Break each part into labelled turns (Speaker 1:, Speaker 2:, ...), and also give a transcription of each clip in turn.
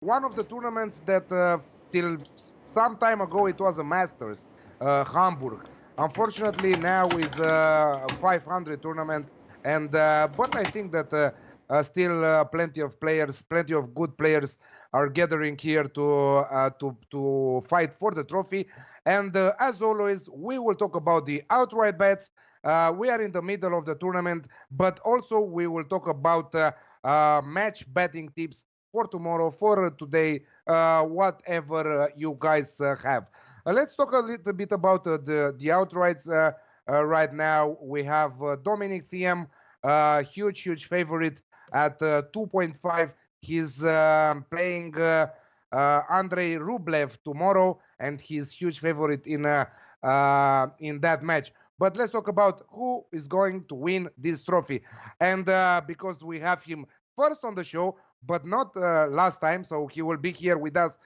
Speaker 1: one of the tournaments that till some time ago it was a Masters, Hamburg. Unfortunately, now is a 500 tournament, and but I think that still plenty of players, plenty of good players are gathering here to fight for the trophy. And as always, we will talk about the outright bets. We are in the middle of the tournament, but also we will talk about match betting tips for tomorrow, for today, whatever you guys have. Let's talk a little bit about the outrights. Right now, we have Dominic Thiem, huge favorite at 2.5. He's playing Andrei Rublev tomorrow, and he's huge favorite in that match. But let's talk about who is going to win this trophy. And because we have him first on the show, but not last time, so he will be here with us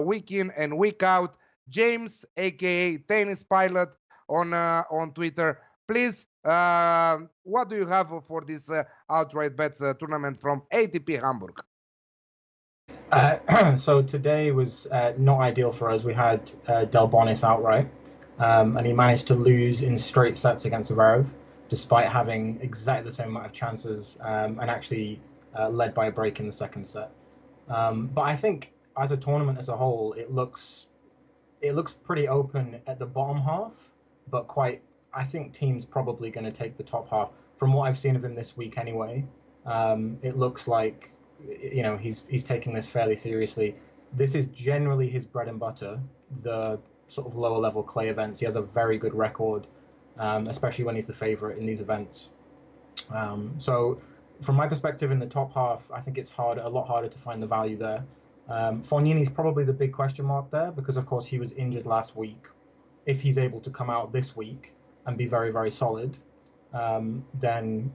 Speaker 1: week in and week out. James, aka Tennis Pilot, on Twitter. Please, what do you have for this outright bets tournament from ATP Hamburg?
Speaker 2: So today was not ideal for us. We had Del Bonis outright, and he managed to lose in straight sets against Zverev, despite having exactly the same amount of chances, and actually led by a break in the second set. But I think as a tournament as a whole, it looks pretty open at the bottom half, but I think Thiem's probably going to take the top half. From what I've seen of him this week anyway, it looks like he's taking this fairly seriously. This is generally his bread and butter, the sort of lower level clay events. He has a very good record, especially when he's the favorite in these events. So from my perspective in the top half, I think it's a lot harder to find the value there. Fognini's probably the big question mark there because, of course, he was injured last week. If he's able to come out this week and be very, very solid, then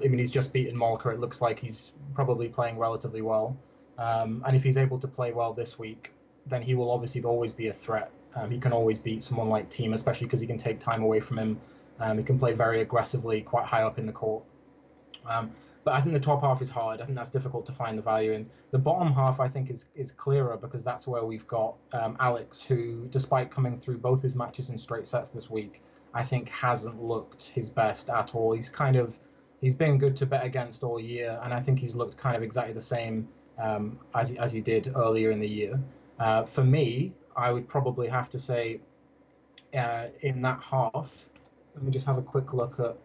Speaker 2: he's just beaten Molker. It looks like he's probably playing relatively well. And if he's able to play well this week, then he will obviously always be a threat. He can always beat someone like Thiem, especially because he can take time away from him. He can play very aggressively, quite high up in the court. But I think the top half is hard. I think that's difficult to find the value in. The bottom half, I think, is clearer because that's where we've got Alex, who, despite coming through both his matches in straight sets this week, I think hasn't looked his best at all. He's been good to bet against all year, and I think he's looked kind of exactly the same as he did earlier in the year. For me, I would probably have to say in that half, let me just have a quick look at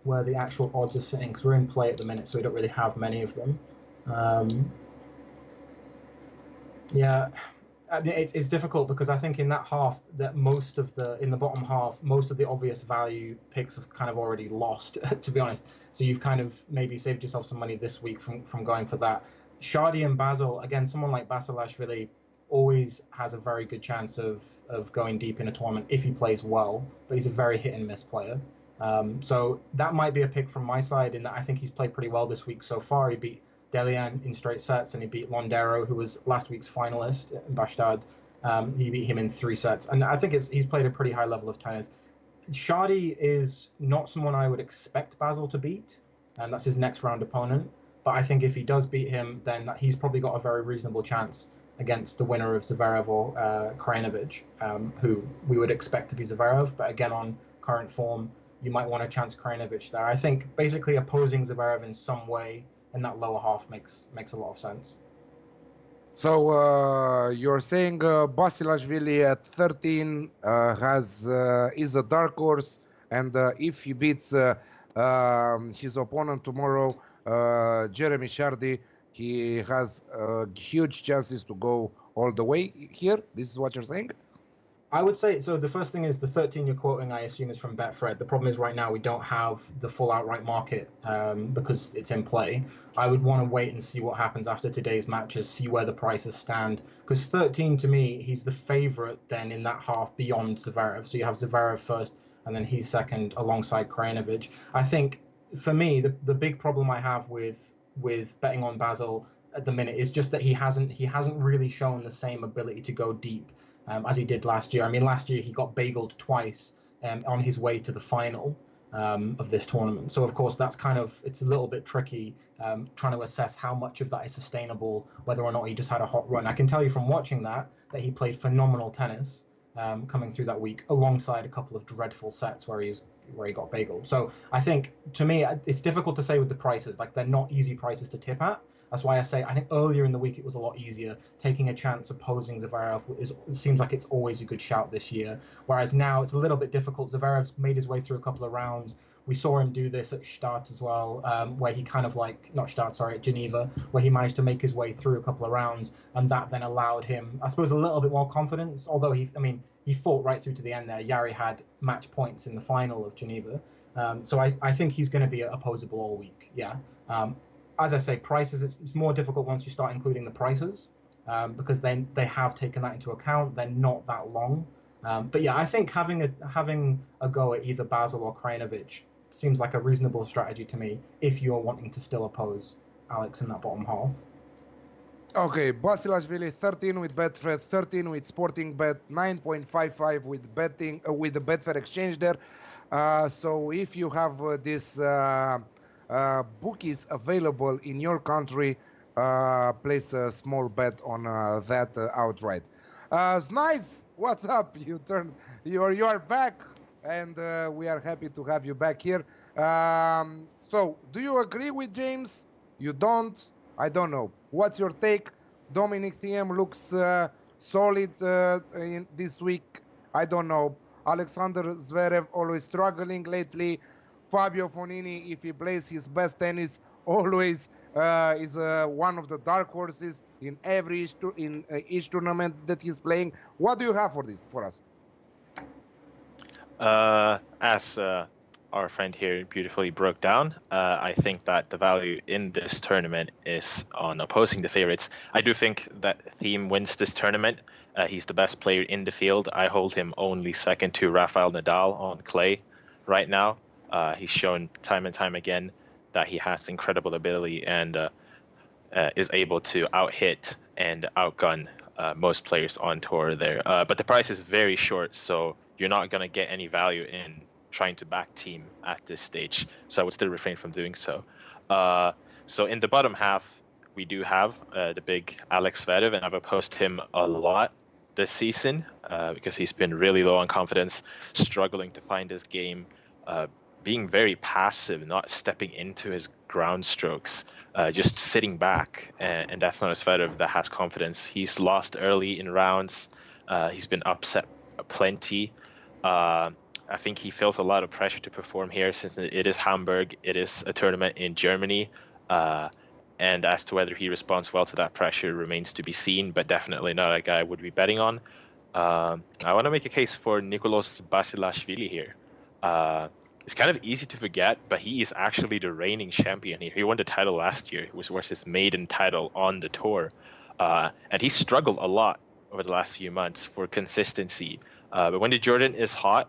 Speaker 2: where the actual odds are sitting, because we're in play at the minute, so we don't really have many of them. It's difficult because I think in that half that in the bottom half, most of the obvious value picks have kind of already lost, to be honest. So you've kind of maybe saved yourself some money this week from going for that. Shardy and Basil, again, someone like Basilashvili always has a very good chance of going deep in a tournament if he plays well, but he's a very hit and miss player. So that might be a pick from my side in that I think he's played pretty well this week so far. He beat Delian in straight sets, and he beat Londero, who was last week's finalist in Bastad. He beat him in 3 sets, and I think he's played a pretty high level of tennis. Shardy is not someone I would expect Basil to beat, and that's his next round opponent. But I think if he does beat him, then he's probably got a very reasonable chance against the winner of Zverev or Krajinovic, who we would expect to be Zverev. But again, on current form, you might want to chance Krajinovic there. I think basically opposing Zverev in some way in that lower half makes a lot of sense.
Speaker 1: So you're saying Basilashvili at 13 is a dark horse, and if he beats his opponent tomorrow, Jeremy Shardy, he has huge chances to go all the way here. This is what you're saying?
Speaker 2: I would say, so the first thing is the 13 you're quoting, I assume, is from Betfred. The problem is right now we don't have the full outright market because it's in play. I would want to wait and see what happens after today's matches, see where the prices stand. Because 13, to me, he's the favorite then in that half beyond Zverev. So you have Zverev first, and then he's second alongside Krajinovic. I think, for me, the big problem I have with betting on Basil at the minute is just that he hasn't really shown the same ability to go deep as he did last year. I mean, last year he got bageled twice on his way to the final. of this tournament. So of course it's a little bit tricky trying to assess how much of that is sustainable, whether or not he just had a hot run. I can tell you from watching that he played phenomenal tennis coming through that week, alongside a couple of dreadful sets where he got bageled. So I think, to me, it's difficult to say with the prices. Like, they're not easy prices to tip at. That's why I say I think earlier in the week it was a lot easier. Taking a chance opposing Zverev it seems like it's always a good shout this year. Whereas now it's a little bit difficult. Zverev's made his way through a couple of rounds. We saw him do this at Start as well, where he kind of at Geneva, where he managed to make his way through a couple of rounds, and that then allowed him, I suppose, a little bit more confidence. Although he fought right through to the end there. Jari had match points in the final of Geneva. So I think he's going to be opposable all week. Yeah. As I say, prices, it's more difficult once you start including the prices, because then they have taken that into account. They're not that long. But yeah, I think having a go at either Basil or Krajinovic seems like a reasonable strategy to me if you're wanting to still oppose Alex in that bottom half.
Speaker 1: Okay, Basilashvili 13 with Betfred, 13 with Sporting Bet, 9.55 with betting with the Betfair exchange there. So if you have this bookies available in your country, place a small bet on that outright. Nice, what's up? You are back, and we are happy to have you back here. So do you agree with James? You don't? I don't know. What's your take? Dominic Thiem looks solid in this week. I don't know. Alexander Zverev always struggling lately. Fabio Fognini, if he plays his best tennis, always is one of the dark horses in each tournament that he's playing. What do you have for us?
Speaker 3: As our friend here beautifully broke down, I think that the value in this tournament is on opposing the favorites. I do think that Thiem wins this tournament. He's the best player in the field. I hold him only second to Rafael Nadal on clay right now. He's shown time and time again that he has incredible ability and is able to out-hit and outgun most players on tour there. But the price is very short, so you're not going to get any value in trying to back Thiem at this stage. So I would still refrain from doing so. So in the bottom half, we do have the big Alex Zverev, and I've opposed him a lot this season because he's been really low on confidence, struggling to find his game, being very passive, not stepping into his ground strokes, just sitting back. And that's not a Zverev that has confidence. He's lost early in rounds. He's been upset plenty. I think he feels a lot of pressure to perform here since it is Hamburg. It is a tournament in Germany. And as to whether he responds well to that pressure remains to be seen, but definitely not a guy I would be betting on. I want to make a case for Nicolas Basilashvili here. It's kind of easy to forget, but he is actually the reigning champion here. He won the title last year. It was his maiden title on the tour. And he struggled a lot over the last few months for consistency. But when the Jordan is hot,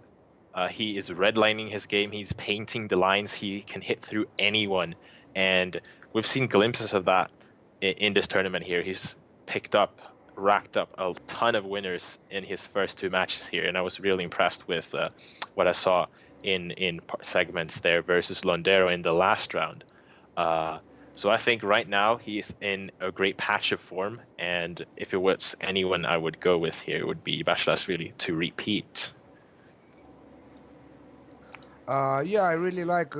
Speaker 3: he is redlining his game. He's painting the lines. He can hit through anyone. And we've seen glimpses of that in this tournament here. He's racked up a ton of winners in his first two matches here. And I was really impressed with what I saw in segments there versus Londero in the last round. So I think right now he's in a great patch of form. And if it was anyone I would go with here, it would be Basilashvili to repeat.
Speaker 1: Yeah, I really like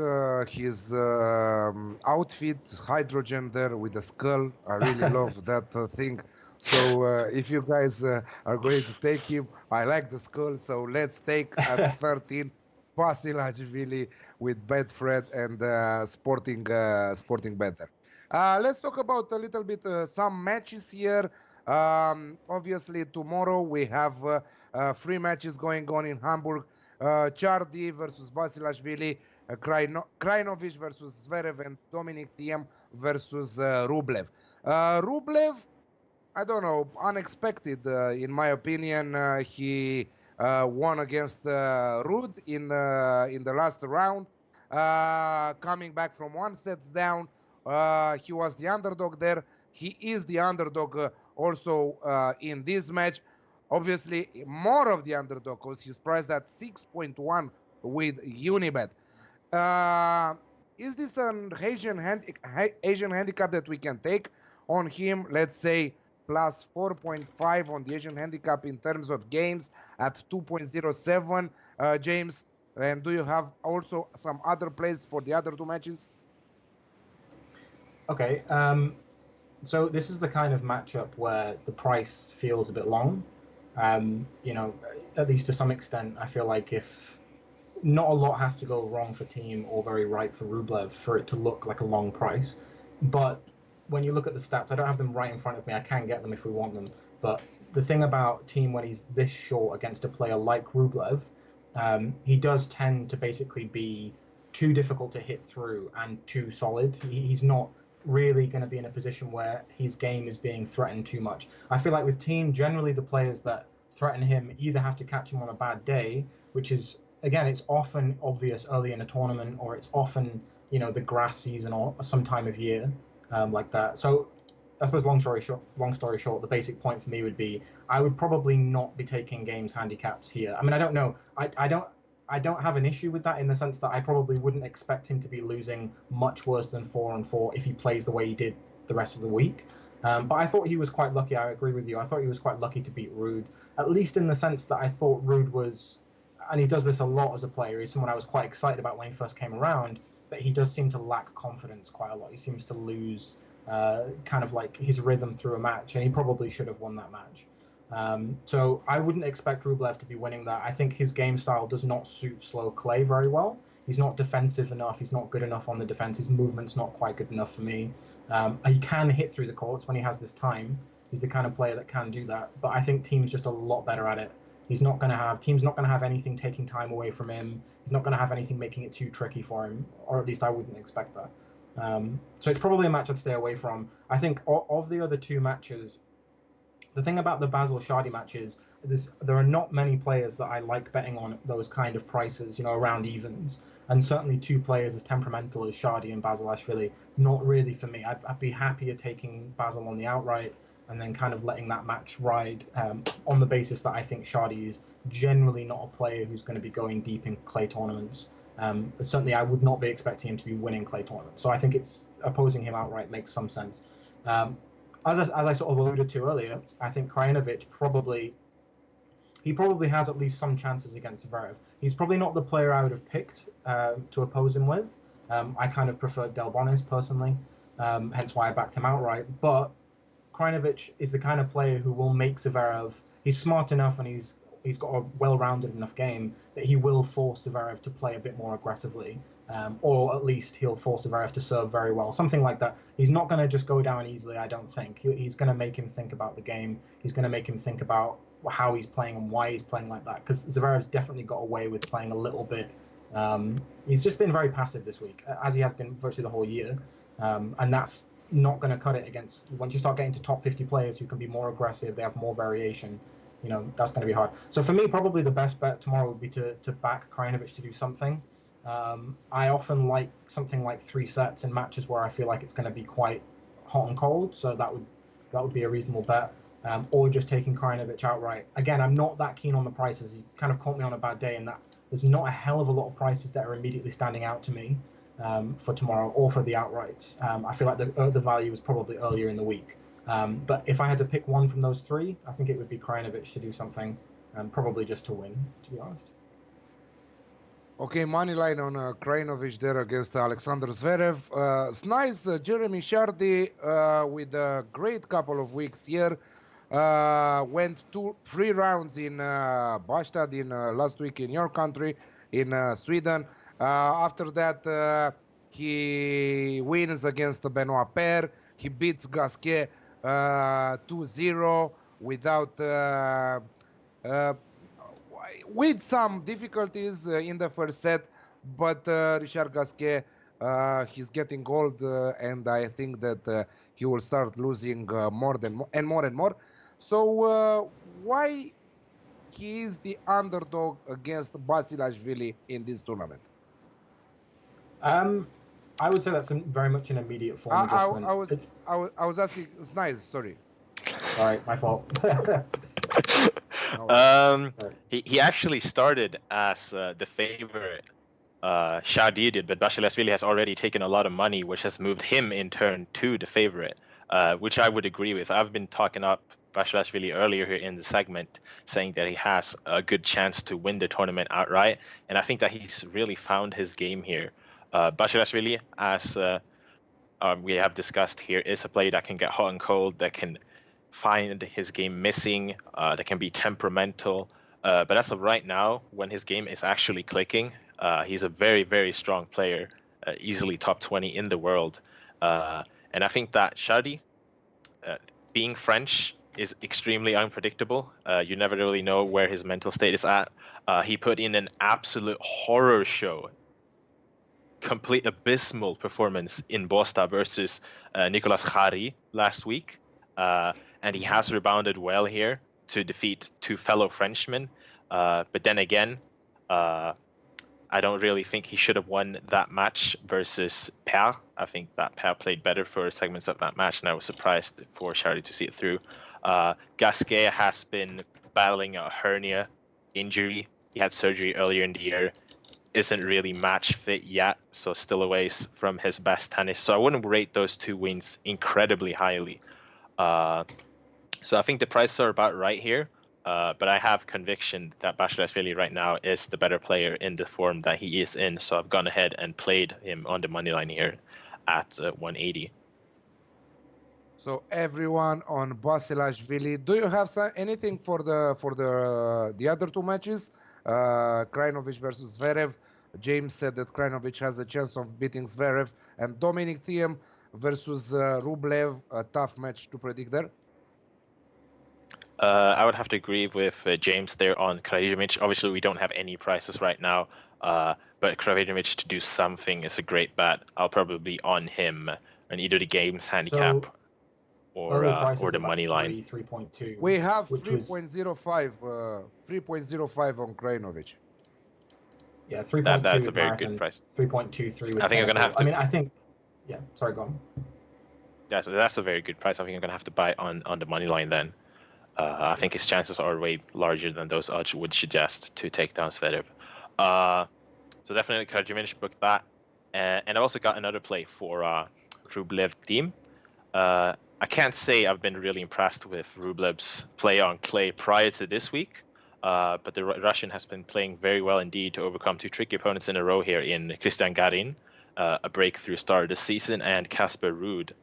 Speaker 1: his outfit, hydrogen there with the skull. I really love that thing. So if you guys are going to take him, I like the skull. So let's take at 13 Basilashvili with Betfred and Sporting Better. Let's talk about a little bit some matches here. Obviously, tomorrow we have 3 matches going on in Hamburg. Chardy versus Basilashvili, Krajinovic versus Zverev, and Dominic Thiem versus Rublev. Rublev, I don't know, unexpected in my opinion. He won against Ruud in the last round, coming back from 1 set down. He was the underdog there. He is the underdog also in this match. Obviously, more of the underdog because he's priced at 6.1 with Unibet. Is this an Asian handicap that we can take on him? Let's say plus 4.5 on the Asian handicap in terms of games at 2.07, James. And do you have also some other plays for the other two matches?
Speaker 2: Okay. So this is the kind of matchup where the price feels a bit long. At least to some extent, I feel like if not a lot has to go wrong for Team or very right for Rublev for it to look like a long price. But when you look at the stats, I don't have them right in front of me. I can get them if we want them. But the thing about Team when he's this short against a player like Rublev, he does tend to basically be too difficult to hit through and too solid. He's not really going to be in a position where his game is being threatened too much. I feel like with Team, generally the players that threaten him either have to catch him on a bad day, which is, again, it's often obvious early in a tournament, or it's often, the grass season or some time of year like that. So I suppose long story short, the basic point for me would be I would probably not be taking games handicaps here. I mean, I don't know. I don't have an issue with that in the sense that I probably wouldn't expect him to be losing much worse than 4-4 if he plays the way he did the rest of the week. But I thought he was quite lucky. I agree with you. I thought he was quite lucky to beat Ruud, at least in the sense that I thought Ruud was, and he does this a lot as a player, he's someone I was quite excited about when he first came around, but he does seem to lack confidence quite a lot. He seems to lose kind of like his rhythm through a match, and he probably should have won that match. So I wouldn't expect Rublev to be winning that. I think his game style does not suit slow clay very well. He's not defensive enough. He's not good enough on the defense. His movement's not quite good enough for me. He can hit through the courts when he has this time. He's the kind of player that can do that. But I think Team's just a lot better at it. Team's not going to have anything taking time away from him. He's not going to have anything making it too tricky for him, or at least I wouldn't expect that. So it's probably a match I'd stay away from. I think of the other two matches, the thing about the Basil-Shadi matches, there are not many players that I like betting on those kind of prices, around evens. And certainly two players as temperamental as Shadi and Basilashvili, not really for me. I'd be happier taking Basil on the outright and then kind of letting that match ride on the basis that I think Shadi is generally not a player who's going to be going deep in clay tournaments. But certainly I would not be expecting him to be winning clay tournaments. So I think it's opposing him outright makes some sense. As I sort of alluded to earlier, I think Krajinovic probably has at least some chances against Zverev. He's probably not the player I would have picked to oppose him with. I kind of prefer Delbonis personally, hence why I backed him outright. But Krajinovic is the kind of player who will make Zverev. He's smart enough and he's got a well-rounded enough game that he will force Zverev to play a bit more aggressively, or at least he'll force Zverev to serve very well, something like that. He's not going to just go down easily, I don't think. He's going to make him think about the game. He's going to make him think about how he's playing and why he's playing like that, because Zverev's definitely got away with playing a little bit. He's just been very passive this week, as he has been virtually the whole year, and that's not going to cut it against. Once you start getting to top 50 players who can be more aggressive, they have more variation, that's going to be hard. So for me, probably the best bet tomorrow would be to back Krajinovic to do something. I often like something like 3 sets in matches where I feel like it's going to be quite hot and cold, so that would be a reasonable bet. Or just taking Krajinovic outright. Again, I'm not that keen on the prices. He kind of caught me on a bad day in that there's not a hell of a lot of prices that are immediately standing out to me for tomorrow or for the outrights. I feel like the value was probably earlier in the week. But if I had to pick one from those 3, I think it would be Krajinovic to do something, probably just to win, to be honest.
Speaker 1: Okay, money line on Krajinovic there against Alexander Zverev. It's nice, Jeremy Chardy with a great couple of weeks here. Went 3 rounds in Bastad in last week in your country, in Sweden. After that, he wins against Benoit Paire. He beats Gasquet 2-0 without with some difficulties in the first set, but Richard Gasquet, he's getting old, and I think that he will start losing more and more. So why he is the underdog against Basilashvili in this tournament?
Speaker 2: I would say that's very much an immediate form adjustment.
Speaker 1: I was asking. It's nice. Sorry.
Speaker 2: All right, my fault.
Speaker 3: He actually started as the favorite Shadi did, but Basilashvili has already taken a lot of money, which has moved him in turn to the favorite, which I would agree with. I've been talking up Basilashvili earlier here in the segment, saying that he has a good chance to win the tournament outright, and I think that he's really found his game here. Basilashvili, as we have discussed here, is a player that can get hot and cold, that can find his game missing, that can be temperamental. But as of right now, when his game is actually clicking, he's a very, very strong player, easily top 20 in the world. And I think that Shadi, being French, is extremely unpredictable. You never really know where his mental state is at. He put in an absolute horror show, complete abysmal performance in Bosta versus Nicolas Basilashvili last week. And he has rebounded well here to defeat two fellow Frenchmen. But then again, I don't really think he should have won that match versus Per. I think that Per played better for segments of that match, and I was surprised for Shadi to see it through. Gasquet has been battling a hernia injury. He had surgery earlier in the year. Isn't really match fit yet, so still a ways from his best tennis. So I wouldn't rate those two wins incredibly highly. So I think the prices are about right here. But I have conviction that Basilashvili right now is the better player in the form that he is in. So I've gone ahead and played him on the money line here at 180.
Speaker 1: So everyone on Basilashvili. Do you have anything for the other two matches? Krajinovic versus Zverev. James said that Krajinovic has a chance of beating Zverev, and Dominic Thiem versus Rublev. A tough match to predict there.
Speaker 3: I would have to agree with James there on Krajinovic. Obviously, we don't have any prices right now, but Krajinovic to do something is a great bet. I'll probably be on him on either the games handicap or the money line.
Speaker 2: 3.2.
Speaker 1: We have 3.05 on Krajinovic.
Speaker 2: Yeah, 3.2.
Speaker 3: That's a very good price.
Speaker 2: 3.23.
Speaker 3: I think I'm gonna have to.
Speaker 2: I mean, I think. Yeah. Sorry, go on.
Speaker 3: Yeah, so that's a very good price. I think I'm gonna have to buy on the money line then. I think his chances are way larger than those odds would suggest to take down Zverev. So definitely Krajinovic booked that. And I also got another play for Rublev team. I can't say I've been really impressed with Rublev's play on clay prior to this week, but the Russian has been playing very well indeed to overcome two tricky opponents in a row here in Christian Garin, a breakthrough star this season, and Casper Ruud.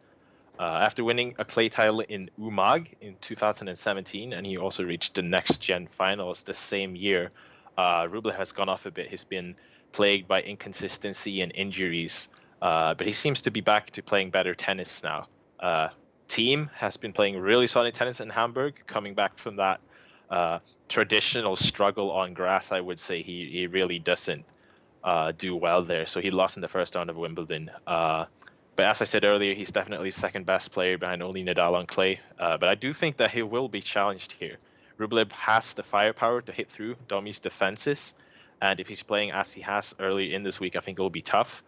Speaker 3: After winning a clay title in Umag in 2017, and he also reached the next-gen finals the same year, Rublev has gone off a bit. He's been plagued by inconsistency and injuries, but he seems to be back to playing better tennis now. Team has been playing really solid tennis in Hamburg, coming back from that traditional struggle on grass. I would say he really doesn't do well there. So he lost in the first round of Wimbledon. But as I said earlier, he's definitely second best player behind only Nadal on clay. But I do think that he will be challenged here. Rublev has the firepower to hit through Domi's defenses. And if he's playing as he has early in this week, I think it will be tough.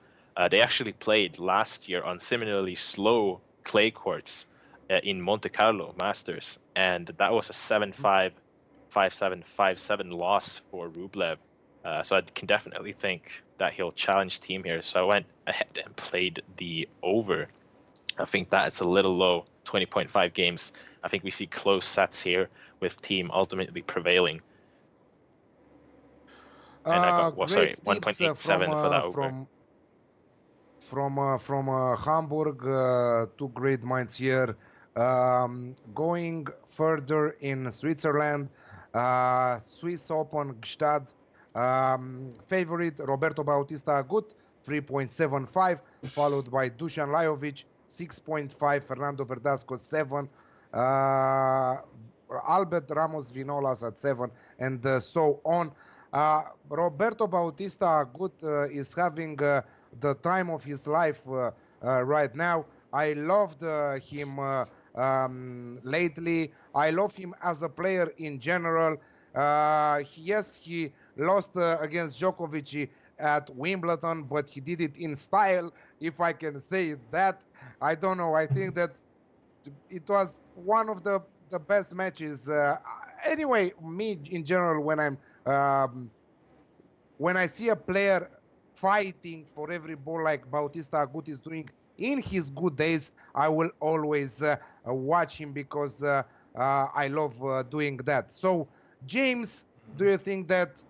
Speaker 3: They actually played last year on similarly slow clay courts in Monte Carlo Masters. And that was a 7-5, 5-7, 5-7 loss for Rublev. So I can definitely think that he'll challenge Team here. So I went ahead and played the over. I think that it's a little low, 20.5 games. I think we see close sets here with Team ultimately prevailing. And I got 1.87 for that over.
Speaker 1: From Hamburg, two great minds here. Going further in Switzerland, Swiss Open Gstaad. Favorite Roberto Bautista Agut 3.75, followed by Dusan Lajovic 6.5, Fernando Verdasco 7, Albert Ramos Vinolas at 7, and so on. Roberto Bautista Agut is having the time of his life right now. I loved him lately. I love him as a player in general. Yes, he lost against Djokovic at Wimbledon, but he did it in style, if I can say that. I don't know. I think that it was one of the best matches. Anyway, me in general, when I see a player fighting for every ball like Bautista Agut is doing in his good days, I will always watch him because I love doing that. So, James, do you think that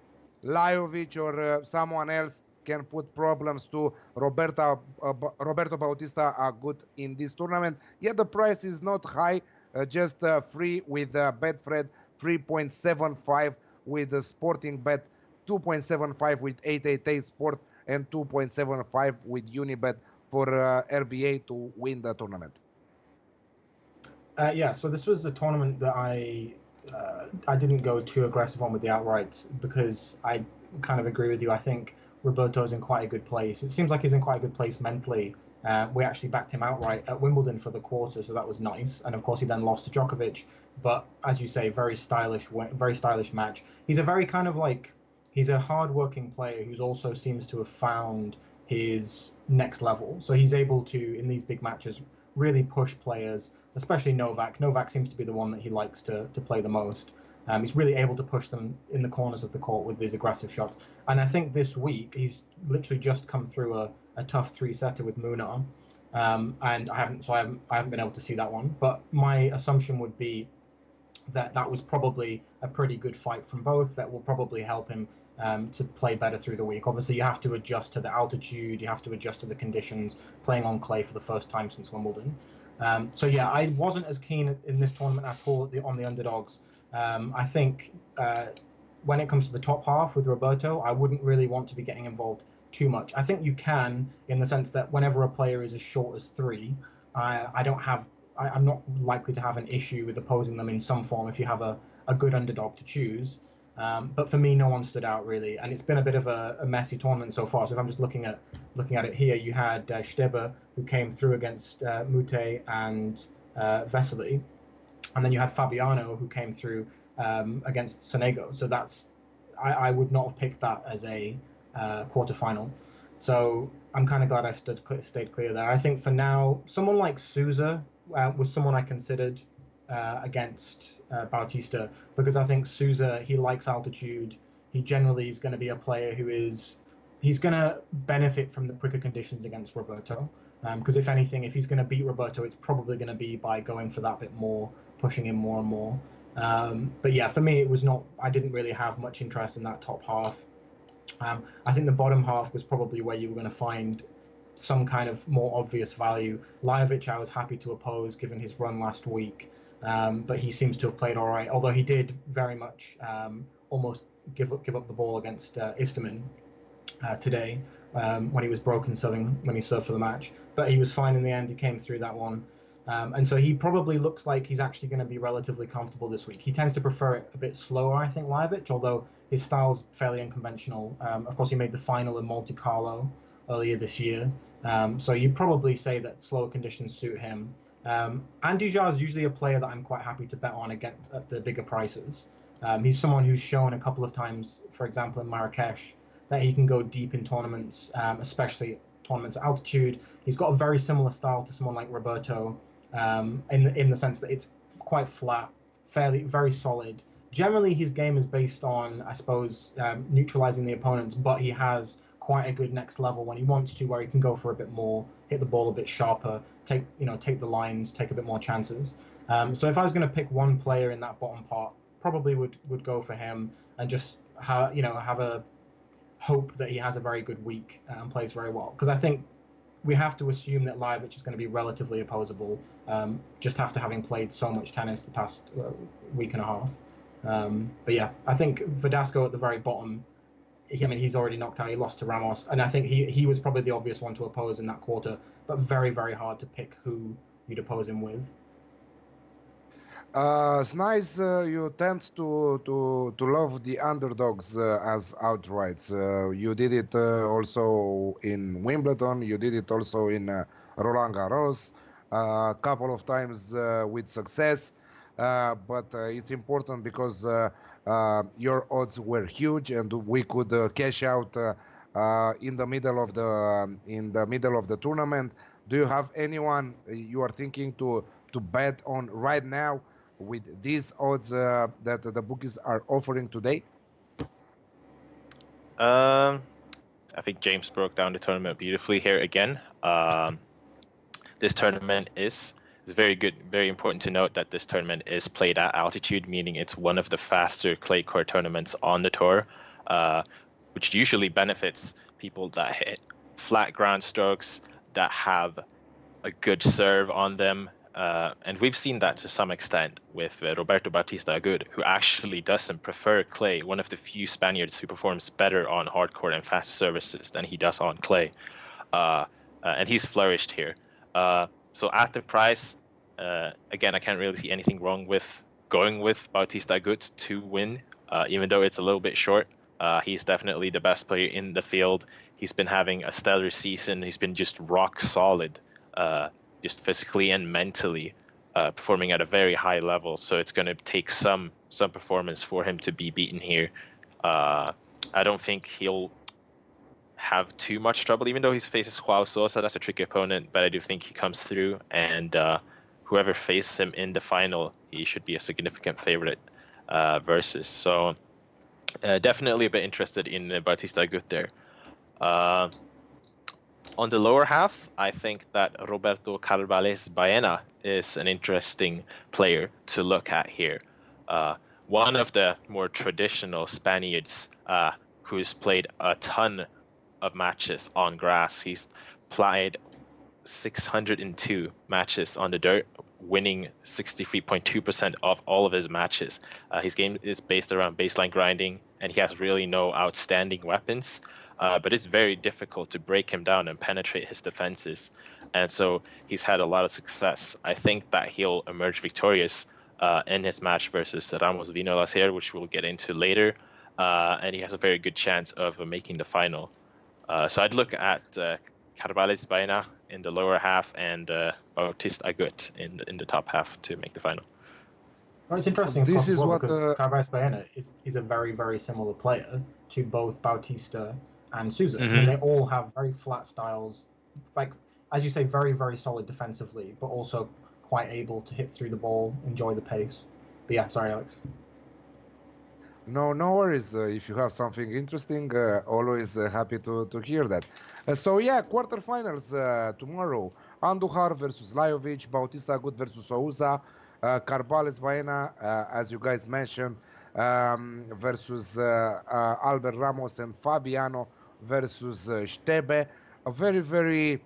Speaker 1: Lajovic or someone else can put problems to Roberto Bautista Agut in this tournament? Yeah, the price is not high, just free with Betfred 3.75 with the Sporting Bet 2.75 with 888 Sport and 2.75 with Unibet for RBA to win the tournament.
Speaker 2: Yeah, so this was a tournament that I didn't go too aggressive on with the outrights because I kind of agree with you. I think Roberto's in quite a good place. It seems like he's in quite a good place mentally. We actually backed him outright at Wimbledon for the quarter, so that was nice. And of course, he then lost to Djokovic. But as you say, very stylish match. He's a very kind of like, he's a hard-working player who also seems to have found his next level. So he's able to, in these big matches, really push players, especially Novak. Novak seems to be the one that he likes to play the most. He's really able to push them in the corners of the court with these aggressive shots. And I think this week he's literally just come through a tough three-setter with Munar, and I haven't been able to see that one. But my assumption would be that was probably a pretty good fight from both. That will probably help him to play better through the week. Obviously, you have to adjust to the altitude, you have to adjust to the conditions, playing on clay for the first time since Wimbledon. So yeah, I wasn't as keen in this tournament at all on the underdogs. I think when it comes to the top half with Roberto, I wouldn't really want to be getting involved too much. I think you can, in the sense that whenever a player is as short as 3, I'm not likely to have an issue with opposing them in some form if you have a good underdog to choose. But for me, no one stood out really, and it's been a bit of a messy tournament so far. So if I'm just looking at it here, you had Stebih, who came through against Mute and Vesely, and then you had Fabiano, who came through against Sonego. So I would not have picked that as a quarterfinal. So I'm kind of glad I stayed clear there. I think for now, someone like Sousa was someone I considered against Bautista, because I think Sousa, he likes altitude. He generally is going to be a player he's going to benefit from the quicker conditions against Roberto. Because if anything, if he's going to beat Roberto, it's probably going to be by going for that bit more, pushing him more and more. But yeah, for me, I didn't really have much interest in that top half. I think the bottom half was probably where you were going to find some kind of more obvious value. Lajovic, I was happy to oppose given his run last week, but he seems to have played all right, although he did very much almost give up the ball against Istomin today when he was broken serving when he served for the match. But he was fine in the end. He came through that one. And so he probably looks like he's actually going to be relatively comfortable this week. He tends to prefer it a bit slower, I think, Lajovic, although his style's fairly unconventional. Of course, he made the final in Monte Carlo earlier this year. So you'd probably say that slower conditions suit him. Andujar is usually a player that I'm quite happy to bet on again at the bigger prices. He's someone who's shown a couple of times, for example, in Marrakesh, that he can go deep in tournaments, especially tournaments at altitude. He's got a very similar style to someone like Roberto, in the sense that it's quite flat, very solid. Generally, his game is based on, I suppose, neutralizing the opponents, but he has quite a good next level when he wants to, where he can go for a bit more, hit the ball a bit sharper, take the lines, take a bit more chances. So if I was going to pick one player in that bottom part, probably would go for him and just have a hope that he has a very good week and plays very well. Because I think we have to assume that Lajovic is going to be relatively opposable, just after having played so much tennis the past week and a half. But yeah, I think Verdasco at the very bottom, he's already knocked out. He lost to Ramos, and I think he was probably the obvious one to oppose in that quarter, but very, very hard to pick who you'd oppose him with.
Speaker 1: It's nice you tend to love the underdogs as outrights. You did it also in Wimbledon. You did it also in Roland Garros a couple of times with success. But it's important because your odds were huge, and we could cash out in the middle of the tournament. Do you have anyone you are thinking to bet on right now with these odds that the bookies are offering today?
Speaker 3: A I think James broke down the tournament beautifully here again. This tournament is very good, very important to note that this tournament is played at altitude, meaning it's one of the faster clay court tournaments on the tour, which usually benefits people that hit flat ground strokes, that have a good serve on them. And we've seen that to some extent with Roberto Bautista Agut, who actually doesn't prefer clay, one of the few Spaniards who performs better on hard court and fast services than he does on clay. And he's flourished here. So at the price, again, I can't really see anything wrong with going with Bautista Agut to win, even though it's a little bit short. He's definitely the best player in the field. He's been having a stellar season. He's been just rock solid, just physically and mentally, performing at a very high level. So it's going to take some performance for him to be beaten here. I don't think he'll have too much trouble, even though he faces Joao Sosa. That's a tricky opponent, but I do think he comes through, and whoever faces him in the final, he should be a significant favorite versus. So definitely a bit interested in Bautista Agut there. On the lower half, I think that Roberto Carvalles Baena is an interesting player to look at here. One of the more traditional Spaniards who's played a ton of matches on grass. He's played 602 matches on the dirt, winning 63.2% of all of his matches. His game is based around baseline grinding, and he has really no outstanding weapons. But it's very difficult to break him down and penetrate his defenses. And so he's had a lot of success. I think that he'll emerge victorious in his match versus Ramos Vinolas here, which we'll get into later. And he has a very good chance of making the final. So I'd look at Carvalles Baena in the lower half and Bautista Agut in the top half to make the final.
Speaker 2: Well, it's interesting
Speaker 1: This is what
Speaker 2: because Carvalles Baena is a very, very similar player to both Bautista and Sousa.
Speaker 3: Mm-hmm.
Speaker 2: I mean, they all have very flat styles, like, as you say, very, very solid defensively, but also quite able to hit through the ball, enjoy the pace. But yeah, sorry, Alex.
Speaker 1: No worries. If you have something interesting, always happy to hear that. So yeah, quarterfinals tomorrow. Andujar versus Lajovic, Bautista Agut versus Sousa, Carvalles Baena, as you guys mentioned, versus Albert Ramos, and Fabiano versus Stebih. A very, very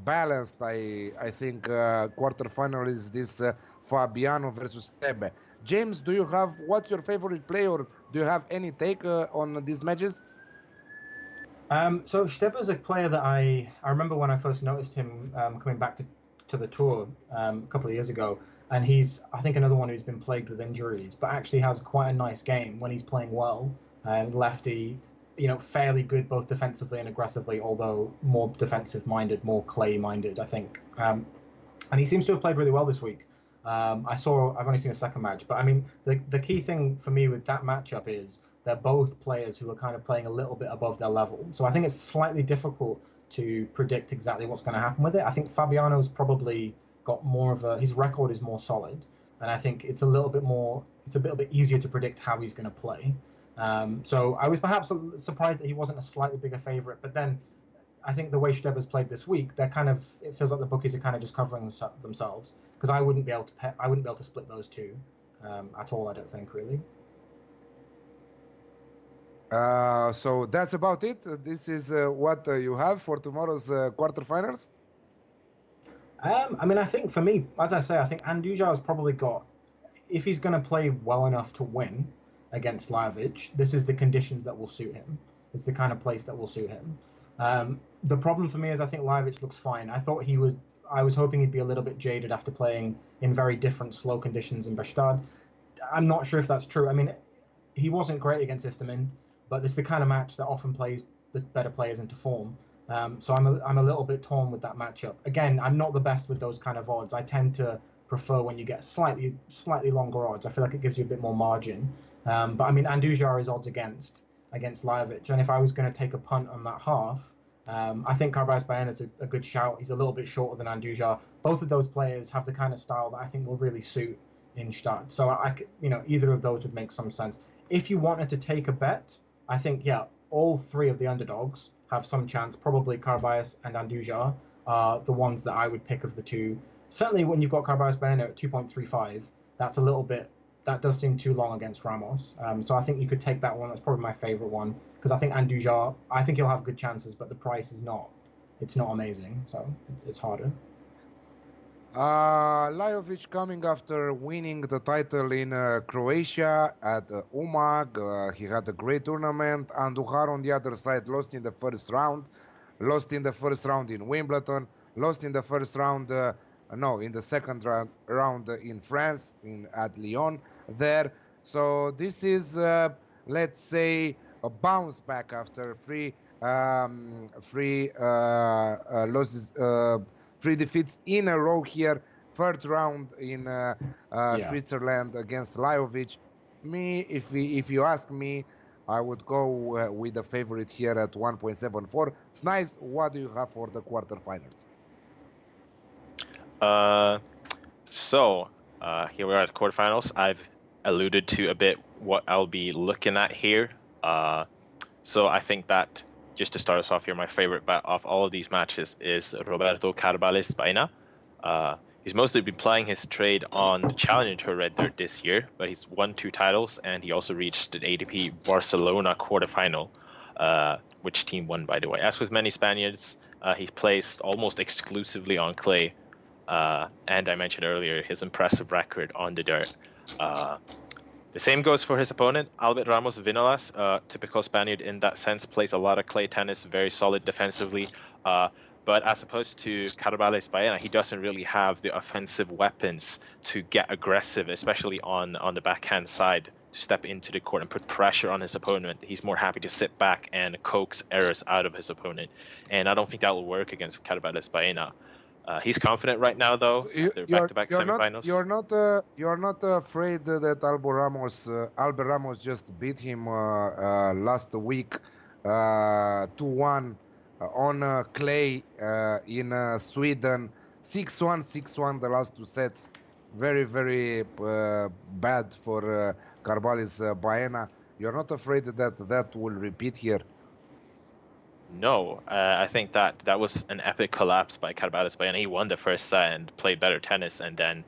Speaker 1: balanced, I think, quarterfinal is this Fabiano versus Stebih. James, what's your favorite play, or do you have any take on these matches?
Speaker 2: So Stebih is a player that I remember when I first noticed him coming back to the tour a couple of years ago, and he's, I think, another one who's been plagued with injuries, but actually has quite a nice game when he's playing well. Lefty, fairly good both defensively and aggressively, although more defensive-minded, more clay-minded, I think. And he seems to have played really well this week. I've only seen a second match, but I mean, the key thing for me with that matchup is they're both players who are kind of playing a little bit above their level. So I think it's slightly difficult to predict exactly what's going to happen with it. I think Fabiano's probably got his record is more solid, and I think it's a little bit easier to predict how he's going to play. So I was perhaps surprised that he wasn't a slightly bigger favorite, but then I think the way Stebih's played this week, it feels like the bookies are kind of just covering themselves, because I wouldn't be able to split those two at all. I don't think, really.
Speaker 1: So that's about it. This is what you have for tomorrow's quarterfinals.
Speaker 2: I mean, I think for me, as I say, I think Andujar's probably got, if he's going to play well enough to win against Lajovic, this is the conditions that will suit him. It's the kind of place that will suit him. The problem for me is I think Lajovic looks fine. I was hoping he'd be a little bit jaded after playing in very different slow conditions in Bastad. I'm not sure if that's true. I mean, he wasn't great against Istomin, but it's the kind of match that often plays the better players into form. So I'm a little bit torn with that matchup. Again, I'm not the best with those kind of odds. I tend to prefer when you get slightly longer odds. I feel like it gives you a bit more margin. But I mean, Andujar is odds against Lajovic, and if I was going to take a punt on that half, I think Carvalles Baena is a good shout. He's a little bit shorter than Andujar. Both of those players have the kind of style that I think will really suit in Stad. So either of those would make some sense. If you wanted to take a bet, I think all three of the underdogs have some chance. Probably Carvalhais and Andujar are the ones that I would pick of the two. Certainly when you've got Carvalhais Baena at 2.35, that's a little bit, that does seem too long against Ramos. So I think you could take that one. That's probably my favorite one, because I think Andujar, I think he'll have good chances, but the price is not, it's not amazing, so it's harder.
Speaker 1: Lajovic coming after winning the title in Croatia at Umag. He had a great tournament. Andujar on the other side lost in the first round. Lost in the first round in Wimbledon. Lost in the first round, in the second round in France, at Lyon there. So this is, let's say, a bounce back after three losses, 3 defeats in a row here. Third round in Switzerland against Lajovic. If you ask me, I would go with the favorite here at 1.74. It's nice. What do you have for the quarterfinals?
Speaker 3: Here we are at the quarterfinals. I've alluded to a bit what I'll be looking at here. So I think that, just to start us off here, my favorite bet of all of these matches is Roberto Carvalhais Baena. He's mostly been playing his trade on the Challenger Tour Red Dirt this year, but he's won 2 titles, and he also reached an ATP Barcelona quarterfinal, which team won, by the way. As with many Spaniards, he plays almost exclusively on clay, and I mentioned earlier his impressive record on the dirt. The same goes for his opponent, Albert Ramos Vinolas, typical Spaniard in that sense, plays a lot of clay tennis, very solid defensively. But as opposed to Carvalhais Baena, he doesn't really have the offensive weapons to get aggressive, especially on the backhand side, to step into the court and put pressure on his opponent. He's more happy to sit back and coax errors out of his opponent. And I don't think that will work against Carvalhais Baena. He's confident right now, though. After back-to-back semifinals.
Speaker 1: You're not afraid that Albert Ramos just beat him last week 2-1 on clay in Sweden, 6-1, 6-1 the last 2 sets. Very, very bad for Carvalhais Baena. You're not afraid that will repeat here?
Speaker 3: No, I think that was an epic collapse by Carvalhais Baena. He won the first set and played better tennis, and then,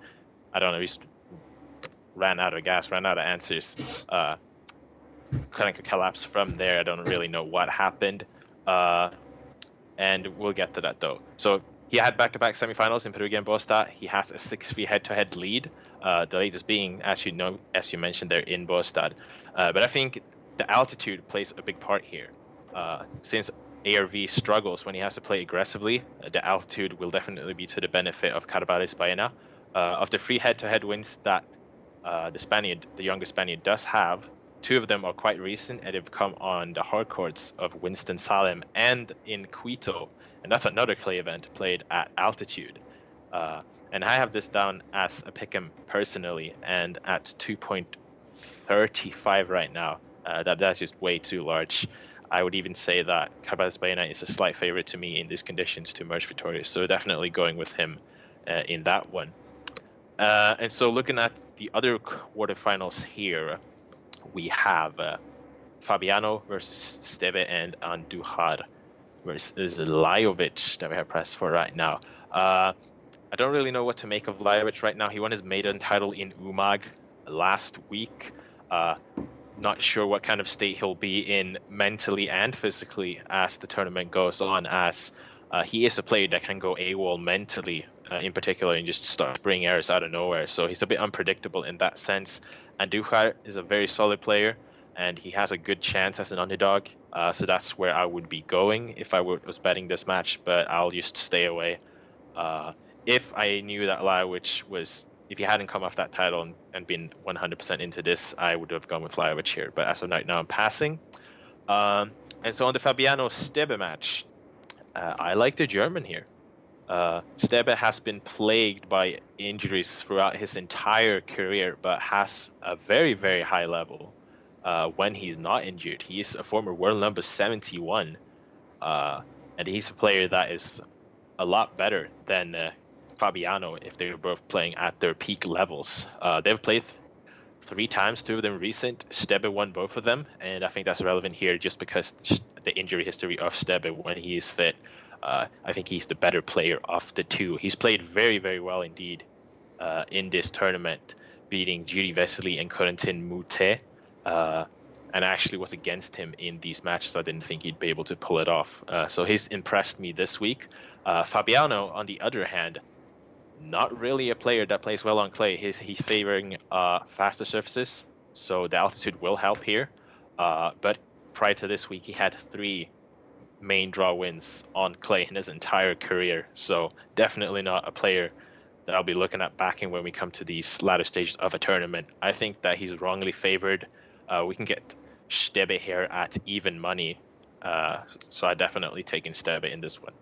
Speaker 3: I don't know, he just ran out of gas, ran out of answers. Kind of collapsed from there. I don't really know what happened. And we'll get to that, though. So he had back-to-back semifinals in Perugia and Båstad. He has a 6-3 head-to-head lead. The latest being, as you mentioned, there in Båstad. But I think the altitude plays a big part here. Since ARV struggles when he has to play aggressively, the altitude will definitely be to the benefit of Carvalhais Baena. Of the 3 head-to-head wins that the younger Spaniard does have, 2 of them are quite recent, and they've come on the hard courts of Winston-Salem and in Quito, and that's another clay event played at altitude. And I have this down as a pick'em personally, and at 2.35 right now. That's just way too large. I would even say that Carvalhais Baena is a slight favorite to me in these conditions to emerge victorious, so definitely going with him in that one. And so looking at the other quarterfinals here, we have Fabiano versus Stebih and Andujar versus Lajovic that we have pressed for right now. I don't really know what to make of Lajovic right now. He won his maiden title in Umag last week. Not sure what kind of state he'll be in mentally and physically as the tournament goes on, as he is a player that can go AWOL mentally in particular and just start bringing errors out of nowhere. So he's a bit unpredictable in that sense. Andujar is a very solid player, and he has a good chance as an underdog. So that's where I would be going if I was betting this match, but I'll just stay away. If I knew that Lajovic was, if he hadn't come off that title and been 100% into this, I would have gone with Lajovic here. But as of right now, I'm passing. And so on the Fabiano Stebih match, I like the German here. Stebih has been plagued by injuries throughout his entire career, but has a very, very high level when he's not injured. He is a former world number 71, and he's a player that is a lot better than Fabiano if they were both playing at their peak levels. They've played 3 times, 2 of them recent. Stebih won both of them, and I think that's relevant here just because the injury history of Stebih when he is fit. I think he's the better player of the two. He's played very, very well indeed in this tournament, beating Jiri Vesely and Corentin Moutet. And I actually was against him in these matches. I didn't think he'd be able to pull it off. So he's impressed me this week. Fabiano, on the other hand, not really a player that plays well on clay. He's favoring faster surfaces, so the altitude will help here. But prior to this week, he had 3 main draw wins on clay in his entire career. So definitely not a player that I'll be looking at backing when we come to these latter stages of a tournament. I think that he's wrongly favored. We can get Stebih here at even money. So I definitely taking Stebih in this one.